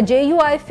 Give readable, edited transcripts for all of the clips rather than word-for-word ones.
JUIF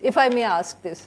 If I may ask this.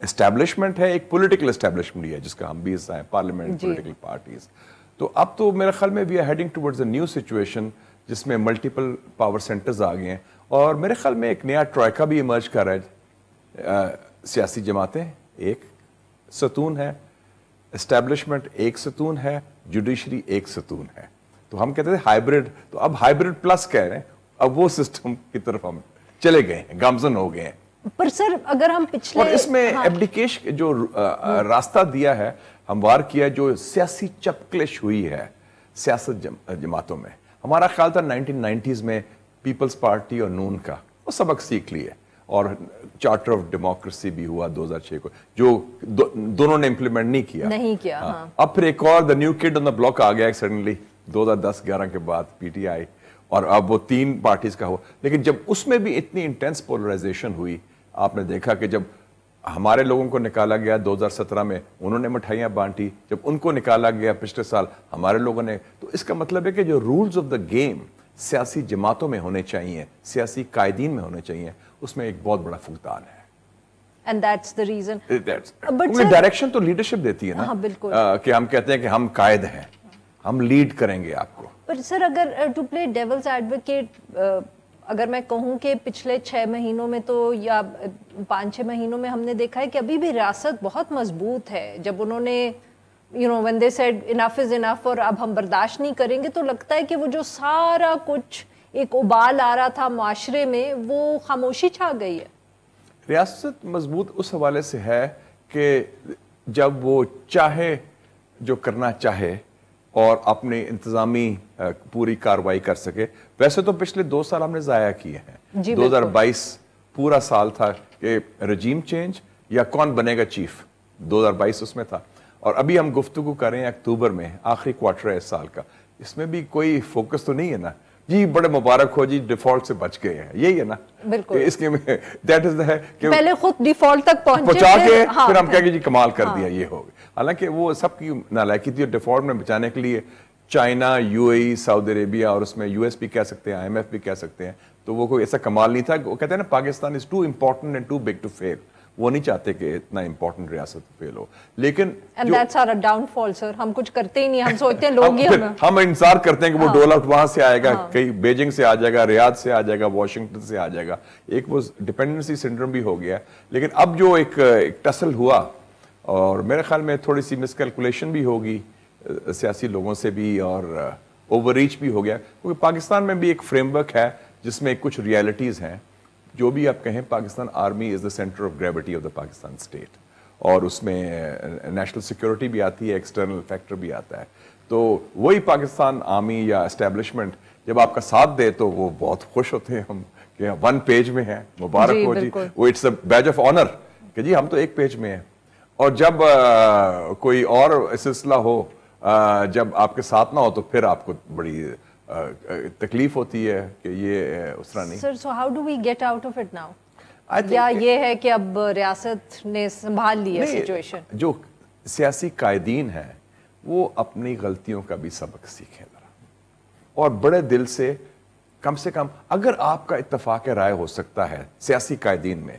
Establishment ہے, ایک political establishment ہی ہے جس کا ہم بھی حصہ ہیں, پارلیمنٹ, پولیٹیکل پارٹیز. تو اب تو میرے خیال میں we are heading towards a new situation جس میں ملٹیپل پاور سینٹرز آ گئے ہیں, اور میرے خیال میں ایک نیا ٹرائکا بھی ایمرج کر رہا ہے. سیاسی جماعتیں ایک ستون ہے, اسٹیبلشمنٹ ایک ستون ہے, جوڈیشری ایک ستون ہے. تو ہم کہتے تھے ہائیبرڈ, تو اب ہائیبرڈ پلس کہہ رہے ہیں, اب وہ سسٹم کی طرف ہم چلے گئے ہیں, گامزن ہو گئے ہیں. پر سر اگر ہم پچھلے, اور اس میں ایبڈیکیشن جو راستہ دیا ہے, ہموار کیا, جو سیاسی چپکلش ہوئی ہے سیاست جماعتوں میں, ہمارا خیال تھا 1990s میں پیپلز پارٹی اور نون کا وہ سبق سیکھ لیے, اور چارٹر آف ڈیموکریسی بھی ہوا 2006 کو, جو دونوں نے امپلیمنٹ نہیں کیا. اب پھر ایک اور the new could on the block آ گیا سڈنلی 2010-11 کے بعد, پی ٹی آئی, اور اب وہ 3 پارٹیز کا ہوا. لیکن جب اس میں بھی اتنی انٹینس پولرائزیشن ہوئی, آپ نے دیکھا کہ جب ہمارے لوگوں کو نکالا گیا 2017 میں, انہوں نے مٹھائیاں بانٹی, جب ان کو نکالا گیا پچھلے سال ہمارے لوگوں نے, تو اس کا مطلب ہے کہ جو رولز آف دا گیم سیاسی جماعتوں میں ہونے چاہیے, سیاسی قائدین میں ہونے چاہیے, اس میں ایک بہت بڑا فقدان ہے. And that's the reason. Direction تو لیڈرشپ دیتی ہے نا, کہ ہم کہتے ہیں کہ ہم قائد ہیں, ہم لیڈ کریں گے آپ کو. پر سر اگر ٹو پلے ڈیولز ایڈوکیٹ, اگر میں کہوں کہ پچھلے 6 مہینوں میں تو یا 5-6 مہینوں میں ہم نے دیکھا ہے کہ ابھی بھی ریاست بہت مضبوط ہے. جب انہوں نے when they said enough is enough اور اب ہم برداشت نہیں کریں گے, تو لگتا ہے کہ وہ جو سارا کچھ ایک ابال آ رہا تھا معاشرے میں, وہ خاموشی چھا گئی ہے. ریاست مضبوط اس حوالے سے ہے کہ جب وہ چاہے جو کرنا چاہے اور اپنی انتظامی پوری کاروائی کر سکے. ویسے تو پچھلے 2 سال ہم نے ضائع کیے ہیں. 2022 پورا سال تھا کہ رجیم چینج یا کون بنے گا چیف, 2022 اس میں تھا. اور ابھی ہم گفتگو کر رہے ہیں اکتوبر میں, آخری کوارٹر ہے اس سال کا, اس میں بھی کوئی فوکس تو نہیں ہے نا جی بڑے مبارک ہو جی ڈیفالٹ سے بچ گئے ہیں, یہی ہے نا. بالکل اس کے میں دیٹ از ہے کہ پہلے خود ڈیفالٹ تک پہنچا کے پھر ہم کہیں گے جی کمال کر دیا, یہ ہو گیا. حالانکہ وہ سب کی نالائکی تھی, اور ڈیفالٹ میں بچانے کے لیے چائنا, یو اے ای, سعودی عربیہ, اور اس میں یو ایس بھی کہہ سکتے ہیں, آئی ایم ایف بھی کہہ سکتے ہیں, تو وہ کوئی ایسا کمال نہیں تھا. وہ کہتے ہیں نا Pakistan is too important and too big to fail, وہ نہیں چاہتے کہ اتنا امپورٹنٹ ریاست فیل ہو. لیکن ڈاؤن فال سر, ہم کچھ کرتے ہی نہیں, ہم سوچتے ہیں لوگ ہی ہم انتظار کرتے ہیں کہ وہ ڈول آؤٹ وہاں سے آئے گا, کہیں بیجنگ سے آ جائے گا, ریاض سے آ جائے گا, واشنگٹن سے آ جائے گا. ایک وہ ڈپینڈنسی سنڈروم بھی ہو گیا. لیکن اب جو ایک ٹسل ہوا, اور میرے خیال میں تھوڑی سی مس کیلکولیشن بھی ہوگی سیاسی لوگوں سے بھی, اور اوور ریچ بھی ہو گیا, کیونکہ پاکستان میں بھی ایک فریم ورک ہے جس میں کچھ ریالٹیز ہیں. جو بھی آپ کہیں, Pakistan army is the centre of gravity of the Pakistan state, اور اس میں نیشنل سیکورٹی بھی آتی ہے, ایکسٹرنل فیکٹر بھی آتا ہے. تو وہی پاکستان آرمی یا اسٹیبلشمنٹ جب آپ کا ساتھ دے تو وہ بہت خوش ہوتے ہیں ہم کہ 1 پیج میں ہیں, مبارک ہو جی, وہ it's a badge of honour کہ جی ہم تو 1 پیج میں ہیں. اور جب کوئی اور سلسلہ ہو, جب آپ کے ساتھ نہ ہو, تو پھر آپ کو بڑی تکلیف ہوتی ہے کہ یہ اس طرح نہیں. Sir so how do we get out of it now, یا یہ ہے کہ اب ریاست نے سنبھال لی ہے سچویشن؟ جو سیاسی قائدین ہیں وہ اپنی غلطیوں کا بھی سبق سیکھیں ذرا, اور بڑے دل سے, کم سے اگر آپ کا اتفاق رائے ہو سکتا ہے سیاسی قائدین میں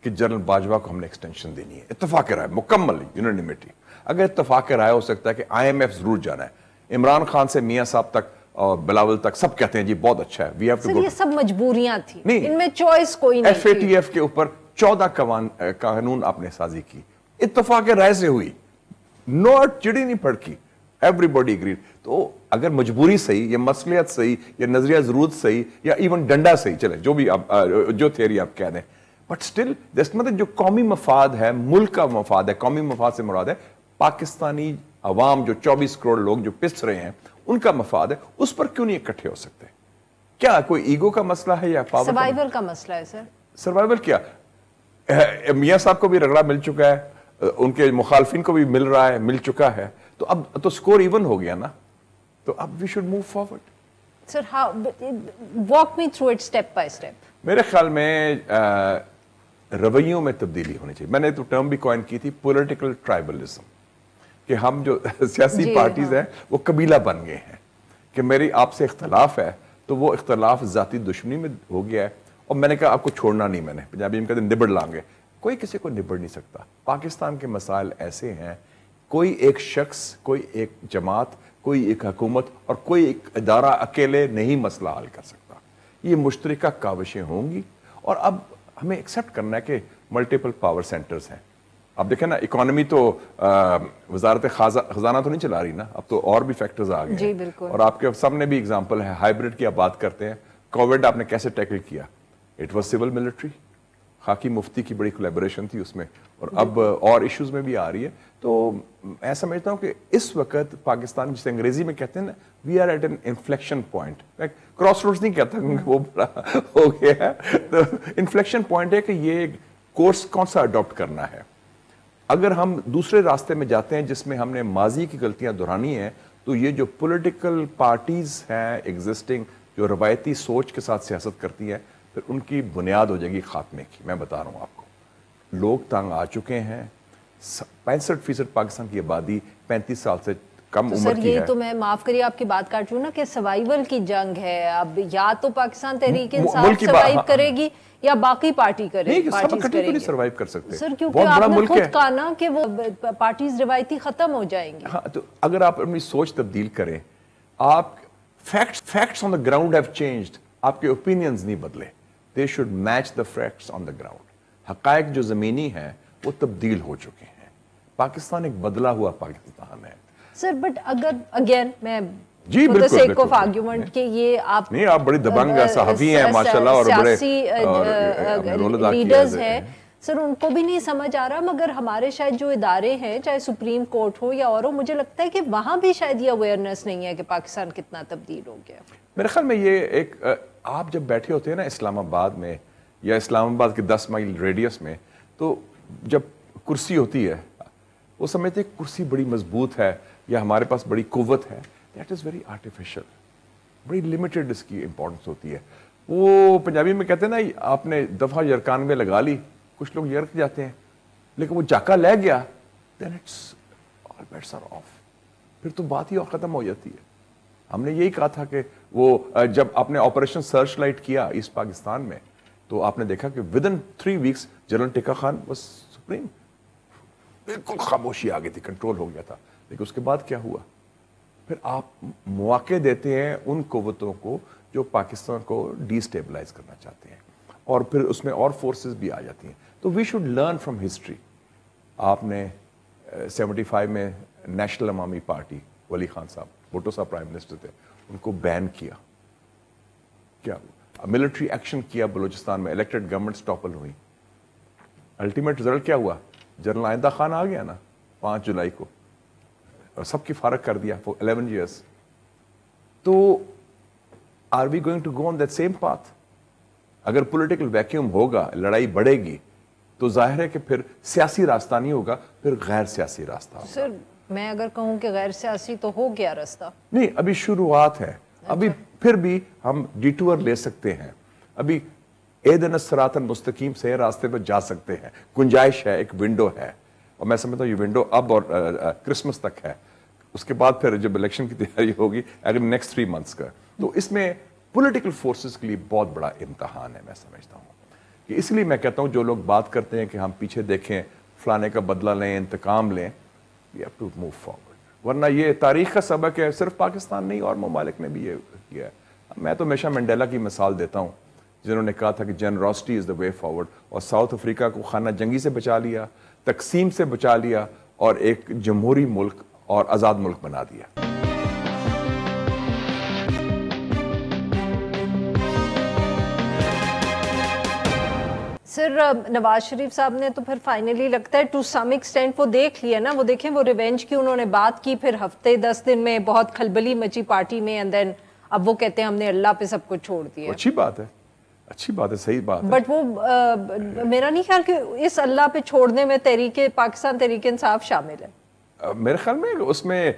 کہ جنرل باجوہ کو ہم نے ایکسٹینشن دینی ہے, اتفاق رائے مکمل یونینیمیٹی, اگر اتفاق رائے ہو سکتا ہے کہ آئی ایم ایف ضرور جانا ہے, عمران خان سے میاں صاحب تک اور بلاول تک سب کہتے ہیں جی بہت اچھا ہے, وی ہیو ٹو گو. یہ سب مجبوریاں تھیں, ان میں چوائس کوئی نہیں. ایف اے ٹی ایف کے اوپر 14 قانون آپ نے سازی کی, اتفاق رائے سے ہوئی, نوٹ چڑی نہیں پھڑکی, ایوری باڈی اگریڈ. تو اگر مجبوری صحیح, یا مصلحت صحیح, یا نظریہ ضرورت صحیح, یا ایون ڈنڈا صحیح, چلے جو بھی آپ جو تھیوری آپ کہہ دیں, بٹ اسٹل مطلب جو قومی مفاد ہے, ملک کا مفاد ہے, قومی مفاد سے مراد ہے پاکستانی عوام, جو 24 کروڑ لوگ جو پس رہے ہیں ان کا مفاد ہے, اس پر کیوں نہیں اکٹھے ہو سکتے؟ کیا کوئی ایگو کا مسئلہ ہے یا پاور سروائیول کا مسئلہ ہے سر؟ سروائیول کیا, میاں صاحب کو بھی رگڑا مل چکا ہے, ان کے مخالفین کو بھی مل رہا ہے, مل چکا ہے, تو اب تو سکور ایون ہو گیا نا, تو اب we should move forward. Sir how, walk me through it step by step. میرے خیال میں رویوں میں تبدیلی ہونی چاہیے. میں نے تو ٹرم بھی کوائن کی تھی, پولیٹیکل ٹرائبلزم, کہ ہم جو سیاسی پارٹیز ہیں وہ قبیلہ بن گئے ہیں, کہ میری آپ سے اختلاف ہے تو وہ اختلاف ذاتی دشمنی میں ہو گیا ہے, اور میں نے کہا آپ کو چھوڑنا نہیں, میں نے پنجابی میں کہتے ہیں نبڑ لانگے, کوئی کسی کو نبڑ نہیں سکتا. پاکستان کے مسائل ایسے ہیں, کوئی ایک شخص, کوئی ایک جماعت, کوئی ایک حکومت اور کوئی ایک ادارہ اکیلے نہیں مسئلہ حل کر سکتا. یہ مشترکہ کاوشیں ہوں گی, اور اب ہمیں ایکسیپٹ کرنا ہے کہ ملٹیپل پاور سینٹرز ہیں. اب دیکھیں نا, اکانومی تو وزارت خزانہ تو نہیں چلا رہی نا, اب تو اور بھی فیکٹرز آ گئے جی ہیں. بالکل. اور آپ کے سامنے بھی اگزامپل ہے, ہائبرڈ کی آپ بات کرتے ہیں. کووڈ آپ نے کیسے ٹیکل کیا؟ اٹ واز سول ملٹری, خاکی مفتی کی بڑی کولیبریشن تھی اس میں, اور اب اور ایشوز میں بھی آ رہی ہے. تو میں سمجھتا ہوں کہ اس وقت پاکستان, جسے انگریزی میں کہتے ہیں نا, we are at an inflection point. Crossroads نہیں کہتا کیونکہ وہ بڑا ہو گیا ہے, تو انفلیکشن پوائنٹ ہے کہ یہ کورس کون سا اڈاپٹ کرنا ہے. اگر ہم دوسرے راستے میں جاتے ہیں جس میں ہم نے ماضی کی غلطیاں دہرانی ہیں, تو یہ جو پولیٹیکل پارٹیز ہیں ایگزسٹنگ, جو روایتی سوچ کے ساتھ سیاست کرتی ہیں, پھر ان کی بنیاد ہو جائے گی خاتمے کی. میں بتا رہا ہوں آپ کو, لوگ تنگ آ چکے ہیں. 65% پاکستان کی آبادی 35 سال سے کم عمر کی ہے. یہ تو میں معاف کریے آپ کی بات کاٹ رہی ہوں نا, کہ سروائیول کی جنگ ہے. اب یا تو پاکستان تحریک انصاف سروائیو کرے گی یا باقی پارٹی کرے گی. سب اکٹھے نہیں سروائیو کر سکتے سر, کیونکہ آپ نے خود کہا نا کہ وہ پارٹیز روایتی ختم ہو جائیں گی. ہاں, تو اگر آپ اپنی سوچ تبدیل کریں, آپ facts on the ground have changed, آپ کے اوپینینز نہیں بدلے. They should match the facts on the ground. حقائق جو زمینی ہیں وہ تبدیل ہو چکے ہیں. پاکستان ایک بدلا ہوا پاکستان ہے. سر بٹ اگر اگین میں جی بالکل آف آرگیومنٹ کہ یہ آپ نہیں, آپ بڑی دبنگ صحافی ہیں ماشاءاللہ, اور بڑے لیڈرز ہیں سر, ان کو بھی نہیں سمجھ آ رہا. مگر ہمارے شاید جو ادارے ہیں, چاہے سپریم کورٹ ہو یا اور ہو, مجھے لگتا ہے کہ وہاں بھی شاید یہ اویئرنیس نہیں ہے کہ پاکستان کتنا تبدیل ہو گیا. میرے خیال میں یہ ایک, آپ جب بیٹھے ہوتے ہیں نا اسلام آباد میں یا اسلام آباد کے 10 مائل ریڈیس میں, تو جب کرسی ہوتی ہے وہ سمجھتے ہیں کرسی بڑی مضبوط ہے یا ہمارے پاس بڑی قوت ہے. دیٹ از ویری آرٹیفیشل, بڑی لمیٹڈ اس کی امپورٹنس ہوتی ہے. وہ پنجابی میں کہتے ہیں نا, آپ نے دفعہ یرکان میں لگا لی, کچھ لوگ یرک جاتے ہیں, لیکن وہ جاکا لے گیا, then it's all bets are off. پھر تو بات ہی اور ختم ہو جاتی ہے. ہم نے یہی کہا تھا کہ وہ جب آپ نے آپریشن سرچ لائٹ کیا ایسٹ پاکستان میں, تو آپ نے دیکھا کہ ودن 3 weeks general tikka Khan was supreme. بالکل خاموشی آ گئی تھی, کنٹرول ہو گیا تھا. لیکن اس کے بعد کیا ہوا؟ پھر آپ مواقع دیتے ہیں ان قوتوں کو جو پاکستان کو ڈی اسٹیبلائز کرنا چاہتے ہیں, اور پھر اس میں اور فورسز بھی آ جاتی ہیں. تو we should learn from history. آپ نے 75 میں نیشنل عوامی پارٹی, ولی خان صاحب, بھٹو صاحب پرائم منسٹر تھے, ان کو بین کیا. کیا ملٹری ایکشن کیا بلوچستان میں, الیکٹڈ گورنمنٹس ٹاپل ہوئی. الٹیمیٹ رزلٹ کیا ہوا؟ جنرل آئندہ خان آ گیا نا 5 جولائی کو, اور سب کی فارغ کر دیا for 11 years. تو are we going to go on that same path? اگر پولیٹیکل ویکیوم ہوگا, لڑائی بڑھے گی, تو ظاہر ہے کہ پھر سیاسی راستہ نہیں ہوگا, پھر غیر سیاسی راستہ ہوگا. سر میں اگر کہوں کہ غیر سیاسی تو ہو گیا راستہ. نہیں, ابھی شروعات ہے, ابھی پھر بھی ہم ڈیٹور لے سکتے ہیں. ابھی اہدنا الصراط المستقیم سے راستے پر جا سکتے ہیں, گنجائش ہے, ایک ونڈو ہے. اور میں سمجھتا ہوں یہ ونڈو اب اور کرسمس تک ہے. اس کے بعد پھر جب الیکشن کی تیاری ہوگی اگر نیکسٹ 3 months کا, تو اس میں پولیٹیکل فورسز کے لیے بہت بڑا امتحان ہے. میں سمجھتا ہوں کہ اس لیے میں کہتا ہوں جو لوگ بات کرتے ہیں کہ ہم پیچھے دیکھیں, فلانے کا بدلہ لیں, انتقام لیں, we have to move forward. ورنہ یہ تاریخ کا سبق ہے, صرف پاکستان نہیں اور ممالک نے بھی یہ کیا ہے. میں تو ہمیشہ منڈیلا کی مثال دیتا ہوں, جنہوں نے کہا تھا کہ جنراسٹی از دا وے فارورڈ, اور ساؤتھ افریقہ کو خانہ جنگی سے بچا لیا, تقسیم سے بچا لیا, اور ایک جمہوری ملک اور آزاد ملک بنا دیا. سر نواز شریف صاحب نے تو پھر فائنلی لگتا ہے ٹو سم ایکسٹینٹ وہ دیکھ لیا نا, وہ دیکھیں وہ ریونج کی انہوں نے بات کی, پھر ہفتے 10 دن میں بہت کھلبلی مچی پارٹی میں, اینڈ دین اب وہ کہتے ہیں ہم نے اللہ پہ سب کچھ چھوڑ دیا. اچھی بات ہے, اچھی بات ہے, صحیح بات ہے. بٹ وہ میرا نہیں خیال کہ اس اللہ پہ چھوڑنے میں پاکستان تحریک انصاف شامل ہے. میرے خیال میں اس میں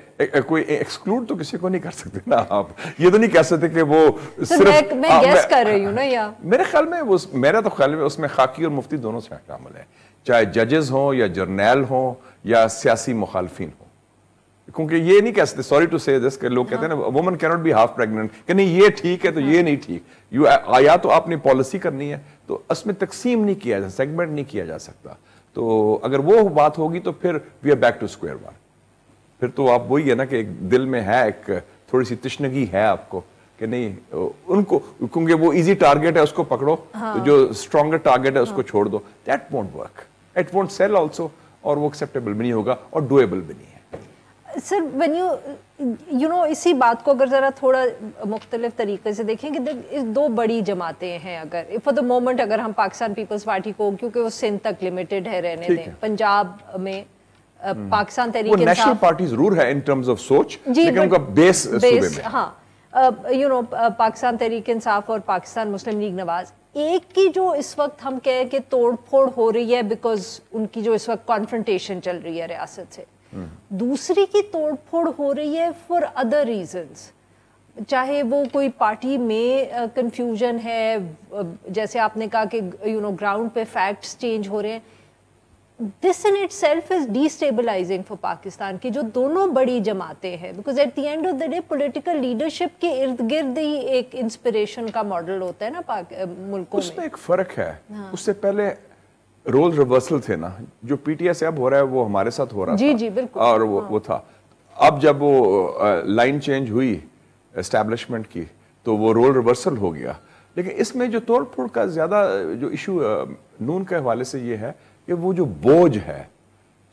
کوئی ایکسکلوڈ تو کسی کو نہیں کر سکتے نا آپ. یہ تو نہیں کہہ سکتے کہ وہ صرف, میں گیس کر رہی ہوں نا. یا میرے خیال میں میرا تو خیال میں اس میں خاکی اور مفتی دونوں سے شامل ہیں, چاہے ججز ہوں یا جرنیل ہوں یا سیاسی مخالفین ہوں. کیونکہ یہ نہیں کہہ سکتے, سوری ٹو سے دس, کہ لوگ کہتے ہیں نا woman can't be half pregnant, کہ نہیں یہ ٹھیک ہے تو یہ نہیں ٹھیک. یا تو آپ نے پالیسی کرنی ہے تو اس میں تقسیم نہیں کیا جا سکتا, سیگمنٹ نہیں کیا جا سکتا. تو اگر وہ بات ہوگی تو پھر we are back to square one. پھر تو آپ وہی ہے نا کہ ایک دل میں ہے ایک تھوڑی سی تشنگی ہے آپ کو کہ نہیں ان کو, کیونکہ وہ ایزی ٹارگیٹ ہے اس کو پکڑو, تو جو اسٹرانگر ٹارگیٹ ہے اس کو چھوڑ دو. That won't work, it won't sell also, اور وہ ایکسیپٹیبل بھی نہیں ہوگا اور ڈویبل بھی نہیں ہے. سر وین یو نو اسی بات کو اگر ذرا تھوڑا مختلف طریقے سے دیکھیں کہ دو بڑی جماعتیں ہیں, اگر فار دا مومنٹ اگر ہم پاکستان پیپلز پارٹی کو, کیونکہ وہ سندھ تک لمیٹڈ ہے رہنے دیں, پنجاب میں پاکستان تحریک انصاف, نیشنل پارٹی ضرور ہے ان ٹرمز آف سوچ, لیکن ان کا بیس صوبے میں, ہاں یو نو پاکستان تحریک انصاف اور پاکستان مسلم لیگ نواز, ایک کی جو اس وقت ہم کہیں کہ توڑ پھوڑ ہو رہی ہے بیکاز ان کی جو اس وقت کانفرنٹیشن چل رہی ہے ریاست سے, دوسری کی توڑ پھوڑ ہو رہی ہے فار ادر ریزنز, چاہے وہ کوئی پارٹی میں کنفیوژن ہے, جیسے آپ نے کہا کہ یو نو گراؤنڈ پہ فیکٹس چینج ہو رہے ہیں. This in itself is destabilizing for Pakistan کی جو دونوں بڑی جماعتیں ہیں, because at the end of the day political leadership کے ارد گرد ہی ایک انسپریشن کا ماڈل ہوتا ہے نا ملکوں میں. اس میں ایک فرق ہے, اس سے پہلے رول ریورسل تھے نا, جو پی ٹی آئی سے اب ہو رہا ہے وہ ہمارے ساتھ ہو رہا تھا, جی بالکل, اور وہ تھا. اب جب وہ لائن چینج ہوئی اسٹیبلشمنٹ کی تو وہ رول ریورسل ہو گیا. لیکن اس میں جو توڑ پھوڑ کا زیادہ جو ایشو نون کے حوالے سے یہ ہے کہ وہ جو بوجھ ہے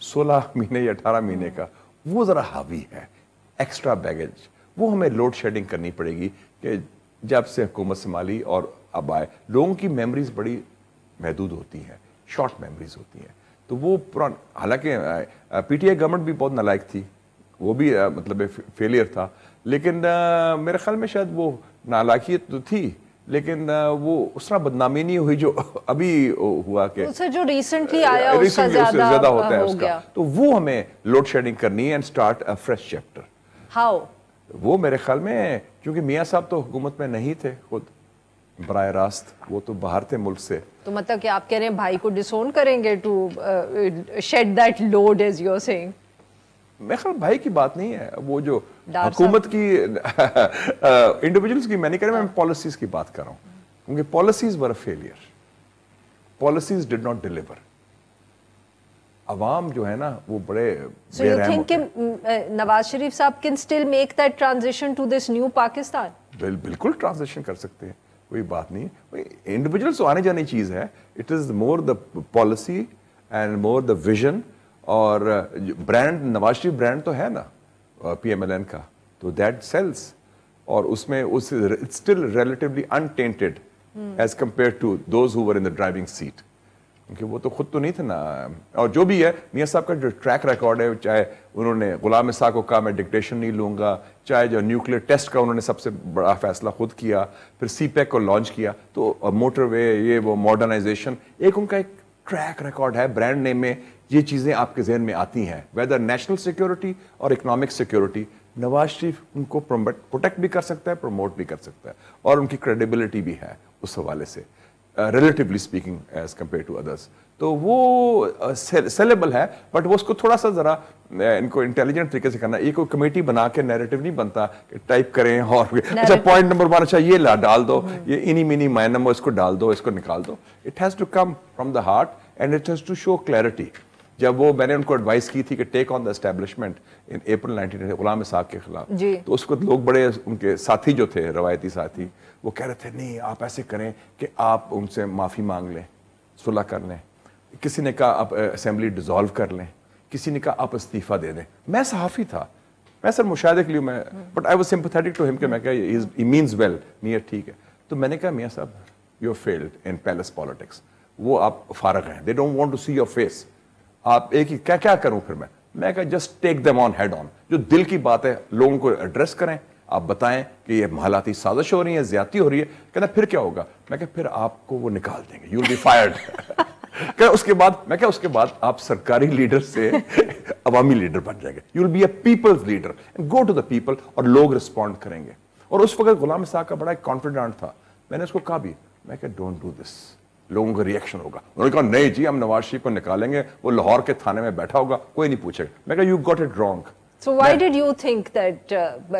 16 مہینے یا 18 مہینے کا, وہ ذرا حاوی ہے, ایکسٹرا بیگیج, وہ ہمیں لوڈ شیڈنگ کرنی پڑے گی. کہ جب سے حکومت سنبھالی اور اب آئے, لوگوں کی میموریز بڑی محدود ہوتی ہیں, شارٹ میموریز ہوتی ہیں, تو وہ حالانکہ پی ٹی آئی گورنمنٹ بھی بہت نالائق تھی, وہ بھی مطلب فیلئر تھا, لیکن میرے خیال میں شاید وہ نالائقیت تو تھی, لیکن وہ اس طرح بدنامی نہیں ہوئی جو ابھی ہوا کہ جو ریسنٹلی آیا اس کا زیادہ ہوتا ہے اس کا. تو وہ ہمیں لوڈ شیڈنگ کرنی ہے and start a fresh chapter. How? وہ میرے خیال میں, کیونکہ میاں صاحب تو حکومت میں نہیں تھے خود براہ راست, وہ تو باہر تھے ملک سے. تو مطلب کہ آپ کہہ رہے ہیں بھائی کو ڈسون کریں گے to shed that load as you are seeing. میں خیال بھائی کی بات نہیں ہے, وہ جو حکومت کی انڈیویجولز کی میں نہیں کہہ رہا, میں پالیسیز کی بات کر رہا ہوں, کیونکہ policies were a failure, policies did not deliver. عوام جو ہے نا وہ بڑے بے رحم ہوتے ہیں. So you think کہ نواز شریف صاحب can still make that transition to this new Pakistan? بالکل ٹرانزیشن کر سکتے ہیں, کوئی بات نہیں. انڈیویجولز تو آنے جانے چیز ہے, it is more the policy and more the vision. اور برانڈ نواز شریف برانڈ تو ہے نا پی ایم ایل این کا, تو دیٹ سیلز, اور اس میں it's still relatively untainted as compare to those who were in the driving seat, کیونکہ وہ تو خود تو نہیں تھے نا. اور جو بھی ہے میاں صاحب کا جو ٹریک ریکارڈ ہے, چاہے انہوں نے غلام اسحاق کو کہا میں ڈکٹیشن نہیں لوں گا, چاہے جو نیوکلیر ٹیسٹ کا انہوں نے سب سے بڑا فیصلہ خود کیا, پھر سی پیک کو لانچ کیا, تو موٹر وے یہ وہ ماڈرنائزیشن, ایک ان کا ایک ٹریک ریکارڈ ہے. برانڈ نیم میں یہ چیزیں آپ کے ذہن میں آتی ہیں, ویدر نیشنل سیکیورٹی اور اکنامک سیکیورٹی. نواز شریف ان کو پروٹیکٹ بھی کر سکتا ہے, پروموٹ بھی کر سکتا ہے, اور ان کی کریڈیبلٹی بھی ہے اس حوالے سے relatively speaking as compare to others. تو وہ سیلیبل ہے, بٹ وہ اس کو تھوڑا سا ذرا ان کو انٹیلیجنٹ طریقے سے کرنا. یہ کوئی کمیٹی بنا کے نیریٹو نہیں بنتا کہ ٹائپ کریں اور اچھا پوائنٹ نمبر 1 اچھا یہ ڈال دو, یہ انہی منی مائن نمبر اس کو ڈال دو, اس کو نکال دو. It has to come from the heart and it has to show clarity. جب وہ میں نے ان کو ایڈوائس کی تھی کہ ٹیک آن the establishment in April 19 Ghulam اسحاق کے خلاف, تو اس کو لوگ بڑے ان کے ساتھی جو تھے روایتی ساتھی, وہ کہہ رہے تھے نہیں آپ ایسے کریں کہ آپ ان سے معافی مانگ لیں, صلح کر لیں. کسی نے کہا آپ اسمبلی ڈیزالو کر لیں, کسی نے کہا آپ استعفیٰ دے دیں. میں صحافی تھا, میں سر مشاہدے کے لیے میں, but I was sympathetic to ہم, کہ میں کہا ہی مینز ویل, میاں ٹھیک ہے. تو میں نے کہا میاں صاحب you failed in palace politics, وہ آپ فارغ ہیں, they don't want to see your face. آپ ایک ہی کیا کروں پھر میں کہا just take them on head on, جو دل کی بات ہے لوگوں کو ایڈریس کریں, آپ بتائیں کہ یہ محالاتی سازش ہو رہی ہے, زیادتی ہو رہی ہے. کہنا پھر کیا ہوگا؟ میں کہا پھر آپ کو وہ نکال دیں گے, یو ول بی فائرڈ. کہ اس کے بعد میں کہا اس کے بعد آپ سرکاری لیڈر سے عوامی لیڈر بن جائیں گے, you will be a people's leader and go to the people, اور لوگ رسپونڈ کریں گے. اور اس وقت غلام اسحاق کا بڑا ایک کانفیڈنٹ تھا, میں نے اس کو کہا بھی, میں کہا ڈونٹ ڈو دس, لوگوں کا ریئیکشن ہوگا. انہوں نے کہا نہیں جی ہم نواز شریف کو نکالیں گے, وہ لاہور کے تھانے میں بیٹھا ہوگا, کوئی نہیں پوچھے گا. میں کہا you got it wrong, So why did you think that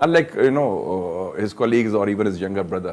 unlike his colleagues or even his younger brother.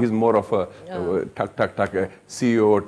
he's more of a tuck CEO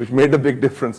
which made a big difference.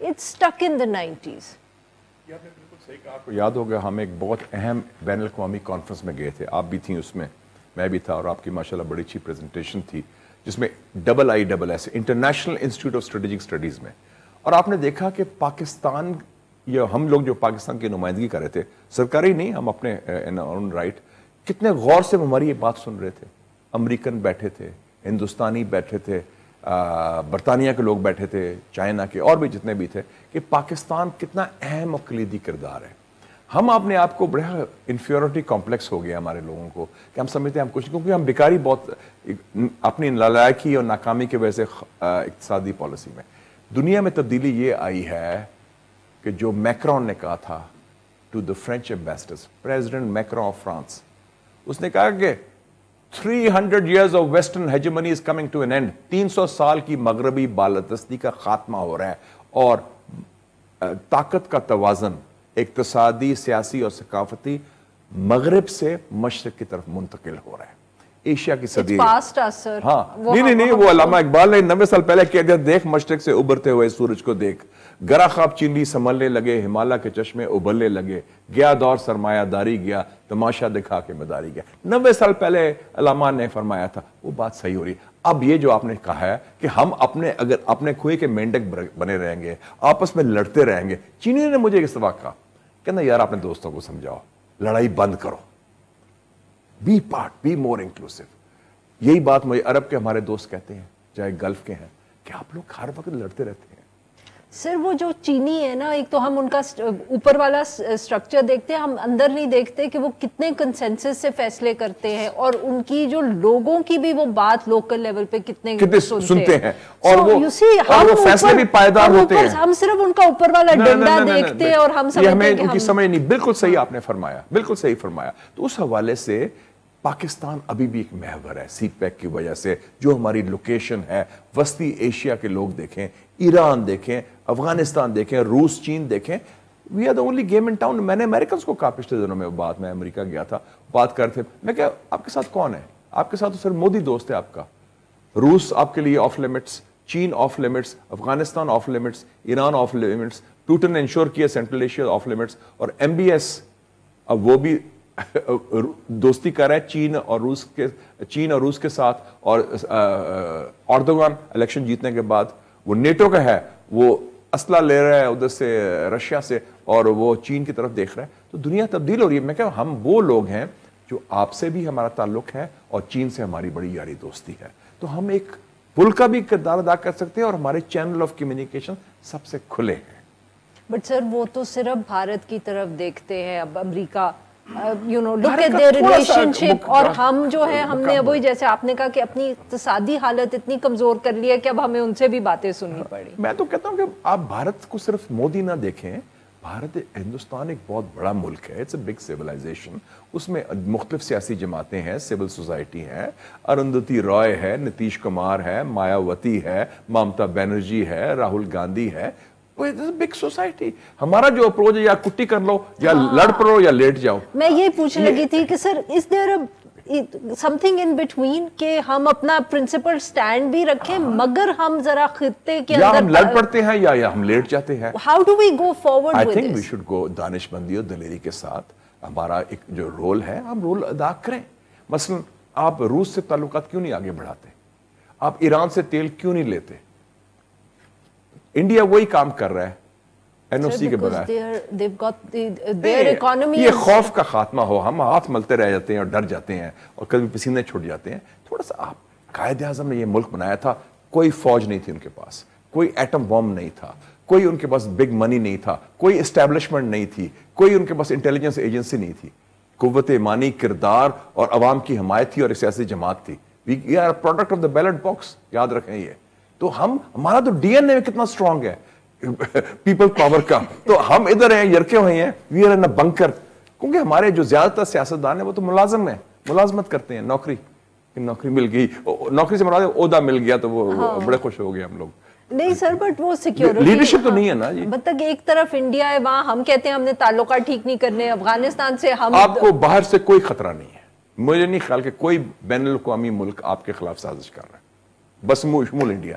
It's stuck in the 90s. یہ آپ نے بالکل صحیح کہا. آپ کو یاد ہوگا ہم ایک بہت اہم بین الاقوامی کانفرنس میں گئے تھے, آپ بھی تھیں اس میں بھی تھا, اور آپ کی ماشاءاللہ بڑی اچھی پریزنٹیشن تھی جس میں IISS international institute of strategic studies میں, اور آپ نے دیکھا کہ پاکستان یا ہم لوگ جو پاکستان کی نمائندگی کر رہے تھے, سرکاری نہیں, ہم اپنے اون رائٹ, کتنے غور سے ہماری یہ بات سن رہے تھے. امریکن بیٹھے تھے, ہندوستانی بیٹھے تھے, برطانیہ کے لوگ بیٹھے تھے, چائنا کے اور بھی جتنے بھی تھے, کہ پاکستان کتنا اہم اور کلیدی کردار ہے. ہم اپنے آپ کو بڑا انفیورٹی کمپلیکس ہو گیا ہمارے لوگوں کو کہ ہم سمجھتے ہیں ہم کچھ, کیونکہ ہم بیکاری بہت اپنی نالائکی اور ناکامی کی وجہ سے اقتصادی پالیسی میں. دنیا میں تبدیلی یہ آئی ہے کہ جو میکرون نے کہا تھا to the French ambassador, President Macron of France, اس نے کہا کہ 300 years of western hegemony is coming to an end. 300 سال کی مغربی بالادستی کا خاتمہ ہو رہا ہے, اور طاقت کا توازن اقتصادی, سیاسی اور ثقافتی مغرب سے مشرق کی طرف منتقل ہو رہا ہے. ایشیا کی صدی, ہاں نہیں, وہ علامہ اقبال نے 90 سال پہلے کہہ دیا, دیکھ مشرق سے ابھرتے ہوئے سورج کو دیکھ, گرا خواب چینی سنبھلنے لگے, ہمالیہ کے چشمے ابلنے لگے, گیا دور سرمایہ داری گیا, تماشا دکھا کے مداری گیا. 90 سال پہلے علامہ نے فرمایا تھا, وہ بات صحیح ہو رہی. اب یہ جو آپ نے کہا ہے کہ ہم اگر اپنے کنویں کے مینڈک بنے رہیں گے, آپس میں لڑتے رہیں گے. چینی نے مجھے اس وقت کہا, کہنا یار اپنے دوستوں کو سمجھاؤ, لڑائی بند کرو, be part, be more inclusive. یہی بات مجھے عرب کے ہمارے دوست کہتے ہیں, چاہے گلف کے ہیں, کہ آپ لوگ ہر وقت لڑتے رہتے ہیں. سر وہ جو چینی ہے نا, ایک تو ہم ان کا اوپر والا سٹرکچر دیکھتے ہیں, ہم اندر نہیں دیکھتے کہ وہ کتنے کنسنسس سے فیصلے کرتے ہیں, اور ان کی جو لوگوں کی بھی وہ بات لوکل لیول پہ کتنے سنتے ہیں, اور وہ فیصلے بھی پائیدار ہوتے ہیں. ہم صرف ان کا اوپر والا ڈنڈا دیکھتے ہیں اور ہم سمجھتے ہیں کہ ان کی سمجھ نہیں. بالکل صحیح آپ نے فرمایا, بالکل صحیح فرمایا. تو اس حوالے سے پاکستان ابھی بھی ایک محور ہے سی پیک کی وجہ سے, جو ہماری لوکیشن ہے. وسطی ایشیا کے لوگ دیکھیں, ایران دیکھیں, افغانستان دیکھیں, روس, چین دیکھیں, we are the only game in town. میں نے امریکنز کو کہا پچھلے دنوں میں, بات میں امریکہ گیا تھا, بات کرتے, میں کہا آپ کے ساتھ کون ہے؟ آپ کے ساتھ تو صرف مودی دوست ہے آپ کا. روس آپ کے لیے آف لمٹس, چین off limits, Afghanistan off limits, Iran off limits, Putin نے انشور کیا سینٹرل ایشیا آف لمٹس, اور MBS اب وہ بھی دوستی کر رہا ہے چین اور روس کے ساتھ. اور اردوغان الیکشن جیتنے کے بعد وہ نیٹو کا ہے, وہ اسلحہ لے رہا ہے ادھر سے رشیا سے, اور وہ چین کی طرف دیکھ رہا ہے. تو دنیا تبدیل ہو رہی ہے. میں کہا ہم وہ لوگ ہیں جو آپ سے بھی ہمارا تعلق ہے, اور چین سے ہماری بڑی یاری دوستی ہے. تو ہم ایک پل کا بھی کردار ادا کر سکتے ہیں, اور ہمارے چینل آف کمیونیکیشن سب سے کھلے ہیں. بٹ سر وہ تو صرف بھارت کی طرف دیکھتے ہیں. اب امریکہ look at their relationship, اور ہم جو ہے, ہم نے وہی جیسے آپ نے کہا کہ اپنی اقتصادی حالت اتنی کمزور کر لی ہے کہ اب ہمیں ان سے بھی باتیں سننی پڑی. میں تو کہتا ہوں کہ آپ بھارت کو صرف مودی نہ دیکھیں. بھارت, ہندوستان ایک بہت بڑا ملک ہے, اٹس اے بگ سیولائزیشن. اس میں مختلف سیاسی جماعتیں ہیں, سول سوسائٹی ہے, ارندھتی رائے ہے, نتیش کمار ہے, مایاوتی ہے, ممتا بینرجی ہے, راہل گاندھی ہے. Big society. ہمارا جو اپروچ ہے, یا کٹی کر لو, یا لڑ پڑو, یا لیٹ جاؤ. میں یہ پوچھنے لگی تھی کہ سر از دیر something in between, کہ ہم اپنا پرنسپل سٹینڈ بھی رکھیں, مگر ہم ذرا خطے کے اندر, یا ہم لڑ پڑتے ہیں یا ہم لیٹ جاتے ہیں. How do we go forward with this? I think we should go دانش مندی اور دلیری کے ساتھ. ہمارا ایک جو رول ہے, ہم رول ادا کریں. مثلا آپ روس سے تعلقات کیوں نہیں آگے بڑھاتے؟ آپ ایران سے تیل کیوں نہیں لیتے؟ انڈیا وہی کام کر رہا ہے NOC کے بغیر. یہ خوف کا خاتمہ ہو. ہم ہاتھ ملتے رہ جاتے ہیں اور ڈر جاتے ہیں, اور کبھی پسینے چھوٹ جاتے ہیں. تھوڑا سا آپ, قائد اعظم نے یہ ملک بنایا تھا, کوئی فوج نہیں تھی ان کے پاس, کوئی ایٹم بم نہیں تھا, کوئی ان کے پاس بگ منی نہیں تھا, کوئی اسٹیبلشمنٹ نہیں تھی, کوئی ان کے پاس انٹیلیجنس ایجنسی نہیں تھی. قوت ایمانی, کردار اور عوام کی حمایت تھی, اور ایک سیاسی جماعت تھی. We are product of the ballot box, یاد رکھیں یہ. تو ہمارا تو DNA میں کتنا اسٹرانگ ہے پیپل پاور کا. تو ہم ادھر ہیں, یرکے ہوئے ہیں, وی آر ان بنکر. کیونکہ ہمارے جو زیادہ تر سیاستدان ہیں وہ تو ملازم ہیں, ملازمت کرتے ہیں, نوکری مل گئی, نوکری سے مراد عہدہ مل گیا تو وہ بڑے خوش ہو گئے ہم لوگ. نہیں سر, بٹ وہ سیکیورٹی لیڈرشپ تو نہیں ہے نا جی. مطلب ایک طرف انڈیا ہے, وہاں ہم کہتے ہیں ہم نے تعلقات ٹھیک نہیں کرنے, افغانستان سے ہم, آپ کو باہر سے کوئی خطرہ نہیں ہے. مجھے نہیں خیال کہ کوئی بین الاقوامی ملک آپ کے خلاف سازش کر رہا ہے, بس شمول انڈیا.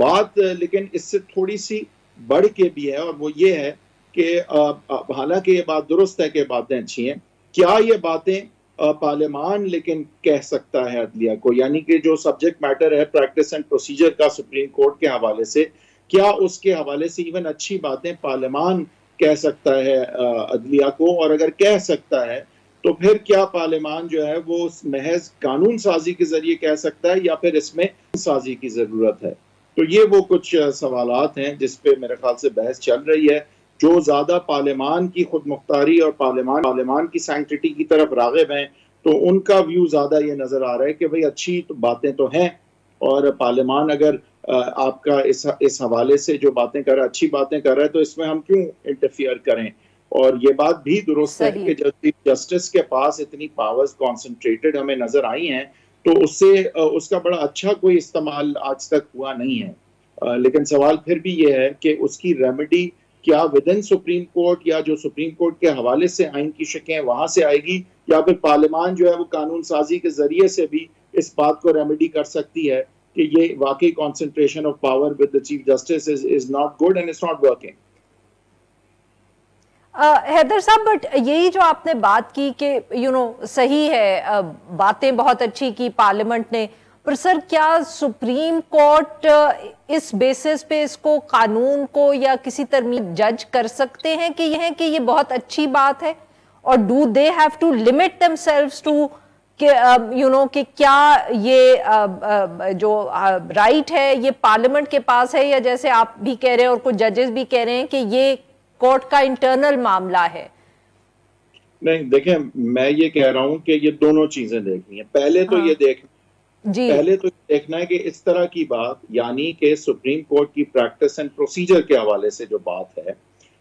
بات لیکن اس سے تھوڑی سی بڑھ کے بھی ہے، اور وہ یہ ہے کہ حالانکہ یہ بات درست ہے کہ باتیں اچھی ہیں، کیا یہ باتیں پارلیمان لیکن کہہ سکتا ہے عدلیہ کو؟ یعنی کہ جو سبجیکٹ میٹر ہے پریکٹس اینڈ پروسیجر کا سپریم کورٹ کے حوالے سے، کیا اس کے حوالے سے ایون اچھی باتیں پارلیمان کہہ سکتا ہے عدلیہ کو؟ اور اگر کہہ سکتا ہے تو پھر کیا پارلیمان جو ہے وہ محض قانون سازی کے ذریعے کہہ سکتا ہے یا پھر اس میں سازی کی ضرورت ہے؟ تو یہ وہ کچھ سوالات ہیں جس پہ میرے خیال سے بحث چل رہی ہے. جو زیادہ پارلیمان کی خود مختاری اور پارلیمان کی سینکٹیٹی کی طرف راغب ہیں تو ان کا ویو زیادہ یہ نظر آ رہا ہے کہ بھئی اچھی تو باتیں تو ہیں، اور پارلیمان اگر آپ کا اس حوالے سے جو باتیں کر رہا ہے، اچھی باتیں کر رہا ہے، تو اس میں ہم کیوں انٹرفیئر کریں؟ اور یہ بات بھی درست ہے کہ چیف جسٹس کے پاس اتنی پاورز کانسنٹریٹڈ ہمیں نظر آئی ہیں تو اس سے اس کا بڑا اچھا کوئی استعمال آج تک ہوا نہیں ہے. لیکن سوال پھر بھی یہ ہے کہ اس کی ریمیڈی کیا ودن سپریم کورٹ یا جو سپریم کورٹ کے حوالے سے آئین کی شکیں وہاں سے آئے گی، یا پھر پارلیمان جو ہے وہ قانون سازی کے ذریعے سے بھی اس بات کو ریمیڈی کر سکتی ہے کہ یہ واقعی concentration of power with the chief justice is not good and it's not working. Haider صاحب، بٹ یہی جو آپ نے بات کی کہ صحیح ہے، باتیں بہت اچھی کی پارلیمنٹ نے، پر سر کیا سپریم کورٹ اس بیسس پہ اس کو قانون کو یا کسی ترمیم جج کر سکتے ہیں کہ یہ بہت اچھی بات ہے؟ اور do they have to limit themselves to کہ کیا یہ جو رائٹ ہے یہ پارلیمنٹ کے پاس ہے، یا جیسے آپ بھی کہہ رہے ہیں اور کچھ ججز بھی کہہ رہے ہیں کہ یہ کورٹ کا انٹرنل معاملہ ہے؟ نہیں، دیکھیں میں یہ کہہ رہا ہوں کہ یہ دونوں چیزیں دیکھنی ہیں. پہلے تو یہ دیکھنا ہے کہ اس طرح کی بات، یعنی کہ سپریم کورٹ کی پریکٹس اینڈ پروسیجر کے حوالے سے جو بات ہے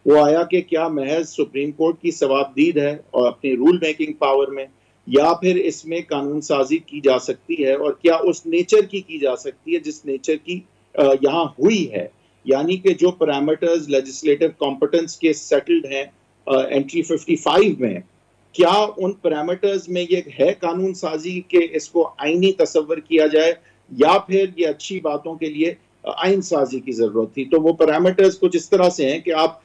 وہ آیا کہ کیا محض سپریم کورٹ کی ثوابدید ہے اور اپنی رول میکنگ پاور میں، یا پھر اس میں قانون سازی کی جا سکتی ہے، اور کیا اس نیچر کی جا سکتی ہے جس نیچر کی یہاں ہوئی ہے. یعنی کہ جو پیرامیٹرز لیجسلیٹو کمپٹنس کے سیٹلڈ ہیں انٹری 55 میں، کیا ان پیرامیٹرز میں یہ ہے قانون سازی کہ اس کو آئینی تصور کیا جائے، یا پھر یہ اچھی باتوں کے لیے آئین سازی کی ضرورت تھی؟ تو وہ پیرامیٹرز کچھ اس طرح سے ہیں کہ آپ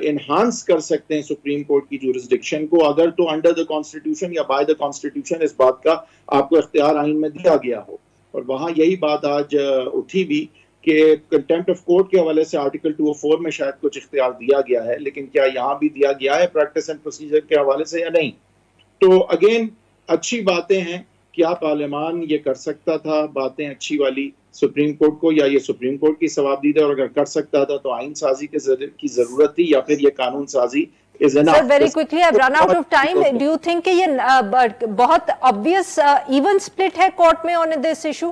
انہانس کر سکتے ہیں سپریم کورٹ کی جورسڈکشن کو اگر تو انڈر دا کانسٹیٹیوشن یا بائی دا کانسٹیٹیوشن اس بات کا آپ کو اختیار آئین میں دیا گیا ہو. اور وہاں یہی بات آج اٹھی بھی کہ کنٹیمپٹ آف کورٹ کے حوالے سے آرٹیکل 204 میں شاید کچھ اختیار دیا گیا ہے، لیکن کیا یہاں بھی دیا گیا ہے پریکٹس اینڈ پروسیجر کے حوالے سے یا نہیں؟ تو اگین اچھی باتیں ہیں، کیا پارلیمان یہ کر سکتا تھا باتیں اچھی والی سپریم کورٹ کو، یا یہ سپریم کورٹ کی ثوابدید ہے، اور اگر کر سکتا تھا تو آئین سازی کی ضرورت تھی، یا پھر یہ قانون سازی is enough. Sir, very quickly, I've run out of time. Do you think کہ یہ بہت obvious even split ہے کورٹ میں on this issue?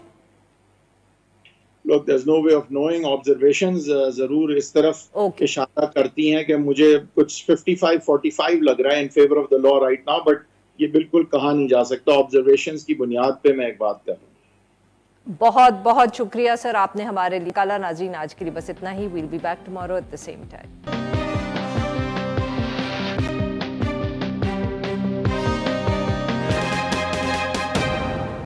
Look, there's no way of knowing. Observations ضرور اس طرف اشارہ کرتی ہیں کہ مجھے کچھ 55-45 لگ رہا ہے in favor of the law right now, but یہ بالکل کہا نہیں جا سکتا. Observations کی بنیاد پہ میں ایک بات کر رہا ہوں. بہت بہت شکریہ سر، آپ نے ہمارے لیے کالا. ناظرین آج کے لیے بس اتنا ہی. We'll be back tomorrow at the same time.